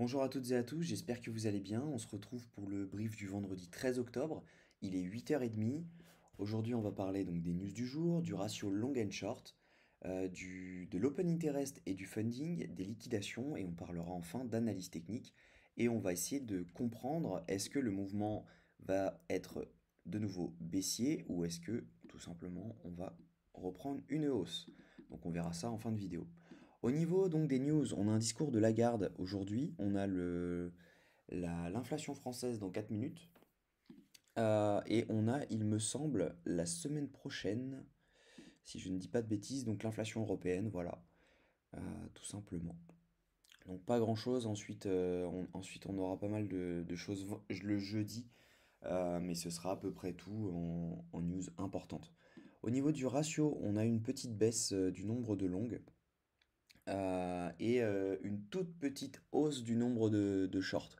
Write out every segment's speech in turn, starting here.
Bonjour à toutes et à tous, j'espère que vous allez bien. On se retrouve pour le brief du vendredi 13 octobre. Il est 8h30. Aujourd'hui, on va parler donc des news du jour, du ratio long and short, de l'open interest et du funding, des liquidations, et on parlera enfin d'analyse technique. Et on va essayer de comprendre, est-ce que le mouvement va être de nouveau baissier ou est-ce que tout simplement on va reprendre une hausse. Donc on verra ça en fin de vidéo. Au niveau donc des news, on a un discours de Lagarde aujourd'hui, on a l'inflation française dans 4 minutes, et on a, il me semble, la semaine prochaine, si je ne dis pas de bêtises, donc l'inflation européenne, voilà, tout simplement. Donc pas grand-chose, ensuite on aura pas mal de choses le jeudi, mais ce sera à peu près tout en news importantes. Au niveau du ratio, on a une petite baisse du nombre de longues, et une toute petite hausse du nombre de shorts.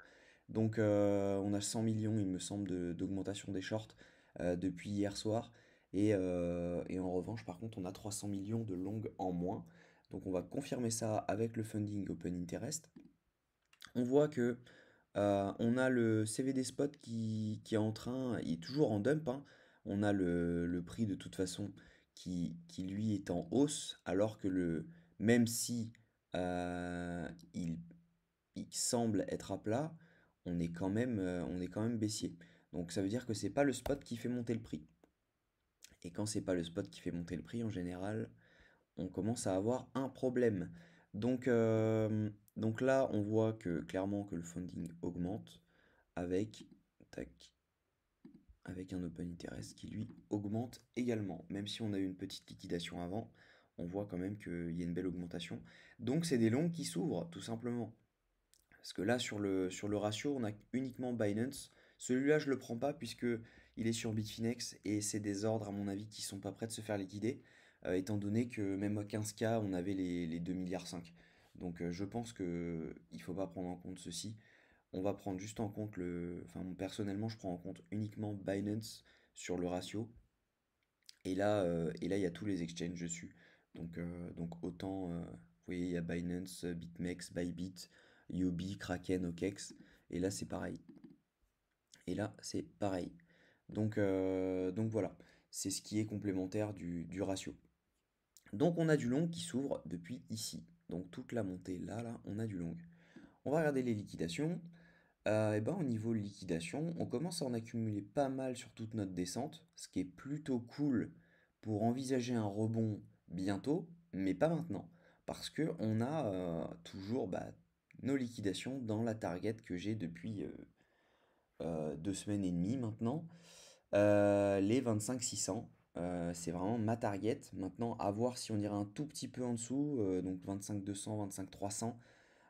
Donc on a 100 millions, il me semble, d'augmentation des shorts depuis hier soir. Et en revanche, par contre, on a 300 millions de longues en moins. Donc on va confirmer ça avec le funding Open Interest. On voit que on a le CVD spot qui est en train, il est toujours en dump, hein. On a le prix de toute façon qui lui est en hausse, alors que même si il semble être à plat, on est quand même baissier. Donc ça veut dire que c'est pas le spot qui fait monter le prix. Et quand c'est pas le spot qui fait monter le prix, en général, on commence à avoir un problème. Donc là, on voit que clairement que le funding augmente avec, tac, avec un open interest qui lui augmente également. Même si on a eu une petite liquidation avant, on voit quand même qu'il y a une belle augmentation. Donc c'est des longs qui s'ouvrent, tout simplement. Parce que là, sur le ratio, on a uniquement Binance. Celui-là, je ne le prends pas puisque il est sur Bitfinex et c'est des ordres, à mon avis, qui sont pas prêts de se faire liquider, étant donné que même à 15K, on avait les 2 milliards 5. Donc je pense que il faut pas prendre en compte ceci. On va prendre juste en compte Enfin, personnellement, je prends en compte uniquement Binance sur le ratio. Et là, il y a tous les exchanges dessus. Donc autant, vous voyez, il y a Binance, BitMEX, Bybit, Yobi, Kraken, OKEx. Et là, c'est pareil. Et là, c'est pareil. Donc voilà, c'est ce qui est complémentaire du ratio. Donc on a du long qui s'ouvre depuis ici. Donc toute la montée là, on a du long. On va regarder les liquidations. Et ben, au niveau liquidation, on commence à en accumuler pas mal sur toute notre descente, ce qui est plutôt cool pour envisager un rebond bientôt, mais pas maintenant. Parce que on a toujours nos liquidations dans la target que j'ai depuis 2 semaines et demie maintenant. Les 25 600, c'est vraiment ma target. Maintenant, à voir si on ira un tout petit peu en dessous, donc 25 200, 25 300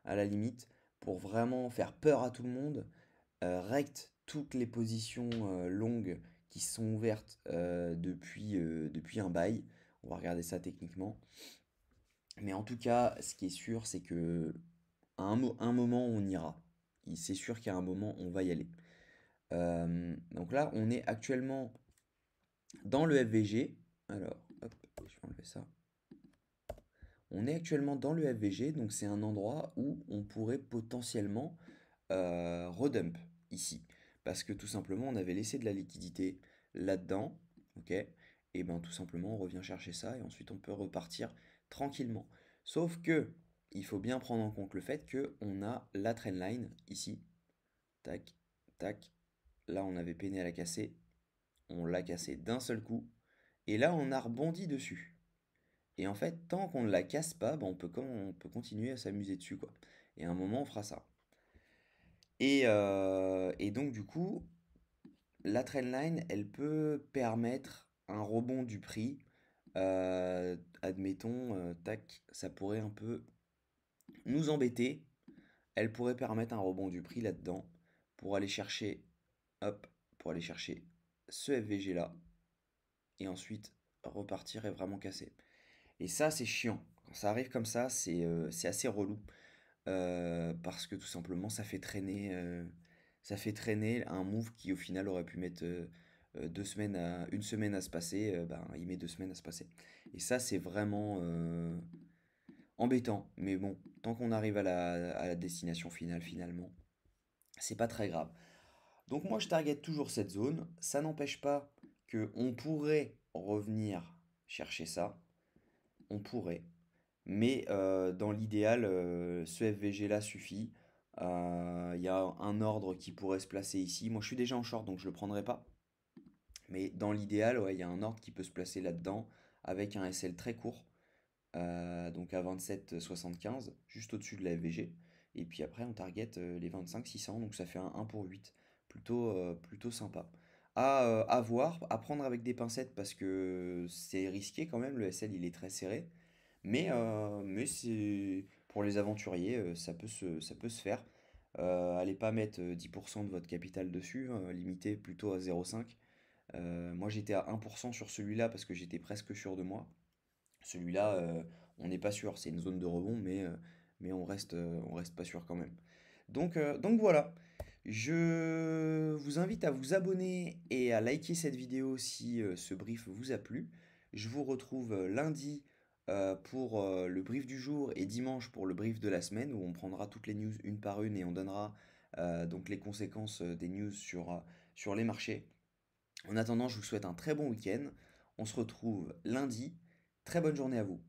à la limite, pour vraiment faire peur à tout le monde, rect toutes les positions longues qui sont ouvertes depuis un bail. On va regarder ça techniquement. Mais en tout cas, ce qui est sûr, c'est que à un moment, on ira. C'est sûr qu'à un moment, on va y aller. Donc là, on est actuellement dans le FVG. Alors, hop, je vais enlever ça. On est actuellement dans le FVG, donc c'est un endroit où on pourrait potentiellement redump ici. Parce que tout simplement, on avait laissé de la liquidité là-dedans, ok? Et ben tout simplement, on revient chercher ça et ensuite on peut repartir tranquillement. Sauf que il faut bien prendre en compte le fait que on a la trendline ici, tac, tac. Là, on avait peiné à la casser, on l'a cassé d'un seul coup, et là, on a rebondi dessus. Et en fait, tant qu'on ne la casse pas, on peut continuer à s'amuser dessus, quoi. Et à un moment, on fera ça. Et donc, du coup, la trendline, elle peut permettre un rebond du prix. Admettons, tac, ça pourrait un peu nous embêter. Elle pourrait permettre un rebond du prix là-dedans pour aller chercher, hop, pour aller chercher ce FVG là et ensuite repartir et vraiment casser. Et ça, c'est chiant. Quand ça arrive comme ça, c'est assez relou. Parce que tout simplement, ça fait traîner un move qui au final aurait pu mettre 1 semaine à se passer. Ben, il met 2 semaines à se passer. Et ça, c'est vraiment, Embêtant, mais bon, tant qu'on arrive à la destination finale finalement, c'est pas très grave. Donc moi je target toujours cette zone, ça n'empêche pas que on pourrait revenir chercher ça, on pourrait, mais dans l'idéal, ce FVG là suffit. Il y a un ordre qui pourrait se placer ici. Moi je suis déjà en short donc je le prendrai pas. Mais dans l'idéal, ouais, il y a un ordre qui peut se placer là-dedans avec un SL très court, donc à 27,75, juste au-dessus de la FVG. Et puis après, on target les 25 600, donc ça fait un 1 pour 8. Plutôt sympa. À voir, à prendre avec des pincettes parce que c'est risqué quand même, le SL il est très serré. Mais c'est pour les aventuriers, ça peut se faire. Allez pas mettre 10% de votre capital dessus, hein, limitez plutôt à 0,5. Moi j'étais à 1% sur celui-là parce que j'étais presque sûr de moi. Celui-là, on n'est pas sûr, c'est une zone de rebond, mais on reste pas sûr quand même. Donc voilà, je vous invite à vous abonner et à liker cette vidéo si ce brief vous a plu. Je vous retrouve lundi pour le brief du jour et dimanche pour le brief de la semaine où on prendra toutes les news une par une et on donnera donc les conséquences des news sur les marchés. En attendant, je vous souhaite un très bon week-end. On se retrouve lundi. Très bonne journée à vous.